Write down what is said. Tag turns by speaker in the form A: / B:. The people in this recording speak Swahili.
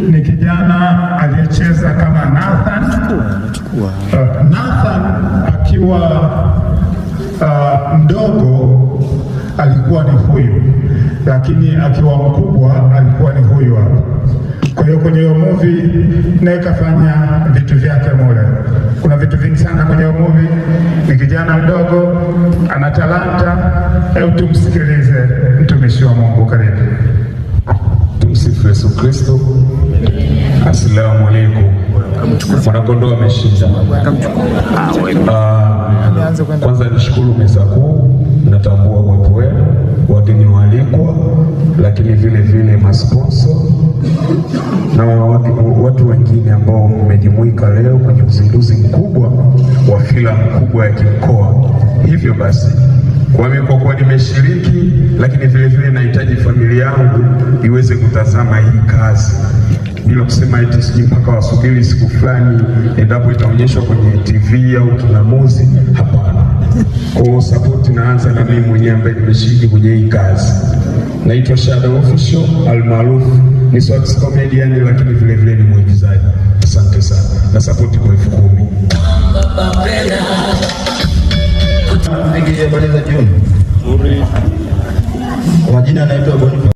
A: Ni kijana aliyecheza kama Nathan. Nathan akiwa mdogo alikuwa ni huyu, lakini akiwa mkubwa alikuwa ni huyu hapa. Kwa hiyo kwenye hiyo movie naye kafanya vitu vyake mule. Kuna vitu vingi sana kwenye hiyo movie. Ni kijana mdogo, ana talanta. Hebu tumsikilize mtumishi wa Mungu. Karibu.
B: Tumsifu Yesu Kristo. Asalamu alaykum. Mwanakondoo ameshinda. Kwanza nishukuru meza kuu, natambua uwepo wenu, wageni waalikwa, lakini vile vile masponso na watu wengine ambao mmejumuika leo kwenye uzinduzi mkubwa wa filamu kubwa ya kimkoa. Hivyo basi kwa kuwa nimeshiriki, lakini vile vile nahitaji familia yangu iweze kutazama hii kazi bila kusema eti sijui mpaka wasubiri siku fulani endapo itaonyeshwa kwenye TV au kingamuzi. Hapana. Kwa support naanza na mimi mwenyewe ambaye nimeshiriki kwenye hii kazi. Naitwa Shadow Official almaarufu ni Swax comedian, lakini vile vile ni mwigizaji. Asante sana na support kwa 10,000.
C: Kwa majina anaitwa Boniface.